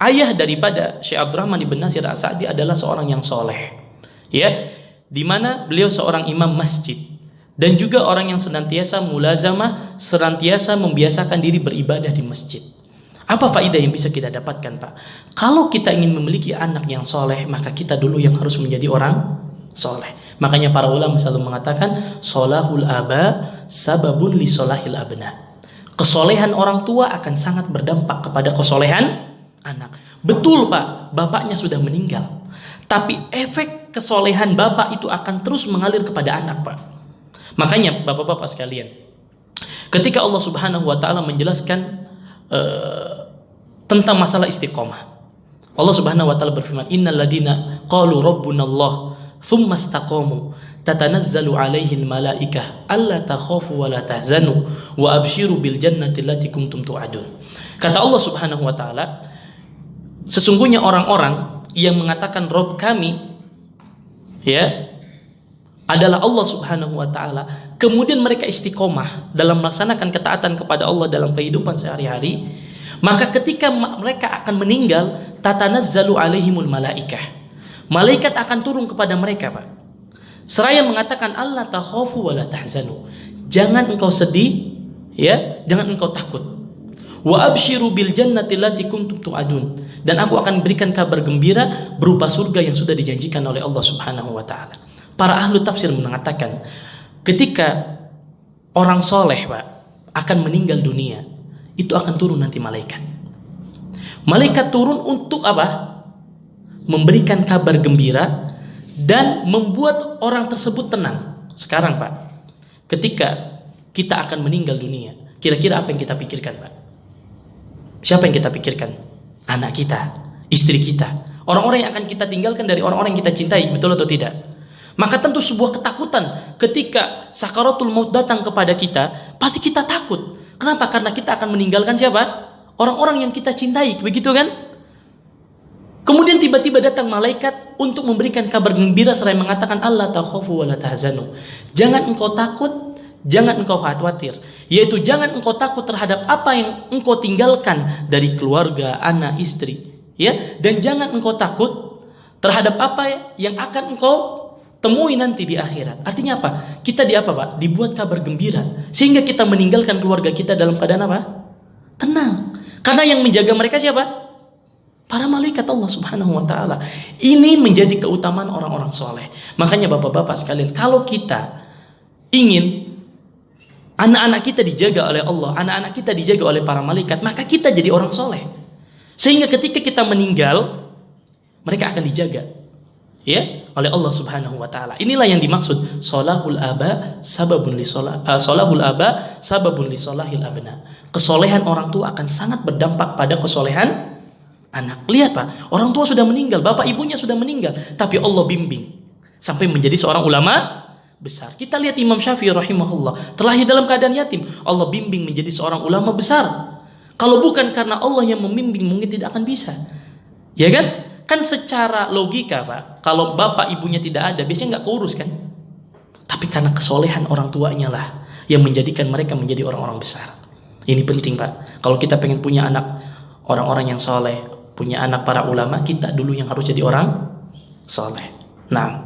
ayah daripada Syekh Abdurrahman ibn Nasir As-Sa'di adalah seorang yang soleh, ya, di mana beliau seorang imam masjid dan juga orang yang senantiasa mulazamah, senantiasa membiasakan diri beribadah di masjid. Apa faedah yang bisa kita dapatkan, Pak? Kalau kita ingin memiliki anak yang soleh, maka kita dulu yang harus menjadi orang soleh. Makanya para ulama selalu mengatakan, solahul aba sababun li solahil abna. Kesolehan orang tua akan sangat berdampak kepada kesolehan anak. Betul, Pak, bapaknya sudah meninggal, tapi efek kesolehan bapak itu akan terus mengalir kepada anak, Pak. Makanya bapak-bapak sekalian, ketika Allah Subhanahu wa taala menjelaskan tentang masalah istiqomah, Allah Subhanahu wa taala berfirman, innal ladina qalu rabbunallah tsumma istaqamu tatanazzalu alaihil malaikah alla takhafu wa la tahzanu wa abshiru bil jannati allati kuntum tu'adun. Kata Allah Subhanahu wa taala, sesungguhnya orang-orang yang mengatakan Rabb kami, ya, adalah Allah Subhanahu wa taala, kemudian mereka istiqomah dalam melaksanakan ketaatan kepada Allah dalam kehidupan sehari-hari, maka ketika mereka akan meninggal, tatanazzalu alaihimul malaikah, malaikat akan turun kepada mereka, Pak, seraya mengatakan Allah takhafu wa la tahzanu, jangan engkau sedih, ya, jangan engkau takut. Wa abshiru bil jannati allati kuntum tu'adun, dan aku akan berikan kabar gembira berupa surga yang sudah dijanjikan oleh Allah Subhanahu wa taala. Para ahlu tafsir mengatakan, ketika orang soleh, Pak, akan meninggal dunia, itu akan turun nanti malaikat. Malaikat turun untuk apa? Memberikan kabar gembira dan membuat orang tersebut tenang. Sekarang, Pak, ketika kita akan meninggal dunia, kira-kira apa yang kita pikirkan, Pak? Siapa yang kita pikirkan? Anak kita, istri kita, orang-orang yang akan kita tinggalkan dari orang-orang yang kita cintai, betul atau tidak? Maka tentu sebuah ketakutan ketika sakaratul maut datang kepada kita, pasti kita takut. Kenapa? Karena kita akan meninggalkan siapa? Orang-orang yang kita cintai, begitu kan? Kemudian tiba-tiba datang malaikat untuk memberikan kabar gembira seraya mengatakan Allah takhafu wa la tahzanu. Jangan engkau takut, jangan engkau khawatir, yaitu jangan engkau takut terhadap apa yang engkau tinggalkan dari keluarga, anak, istri, ya, dan jangan engkau takut terhadap apa yang akan engkau temui nanti di akhirat. Artinya apa? Kita di apa, Pak? Dibuat kabar gembira sehingga kita meninggalkan keluarga kita dalam keadaan apa? Tenang. Karena yang menjaga mereka siapa? Para malaikat Allah Subhanahu wa taala. Ini menjadi keutamaan orang-orang soleh. Makanya bapak-bapak sekalian, kalau kita ingin anak-anak kita dijaga oleh Allah, anak-anak kita dijaga oleh para malaikat, maka kita jadi orang soleh. Sehingga ketika kita meninggal, mereka akan dijaga, ya, oleh Allah Subhanahu wa taala. Inilah yang dimaksud solahul aba sababun li solahul aba sababun li solahil abna. Kesolehan orang tua akan sangat berdampak pada kesolehan anak. Lihat, Pak, orang tua sudah meninggal, bapak ibunya sudah meninggal, tapi Allah bimbing sampai menjadi seorang ulama besar. Kita lihat Imam Syafi'i rahimahullah, terlahir dalam keadaan yatim, Allah bimbing menjadi seorang ulama besar. Kalau bukan karena Allah yang membimbing, mungkin tidak akan bisa. Ya kan? Kan secara logika, Pak, kalau bapak ibunya tidak ada, biasanya nggak keurus kan? Tapi karena kesolehan orang tuanya lah yang menjadikan mereka menjadi orang-orang besar. Ini penting, Pak. Kalau kita pengen punya anak orang-orang yang soleh, punya anak para ulama, kita dulu yang harus jadi orang soleh. Nah,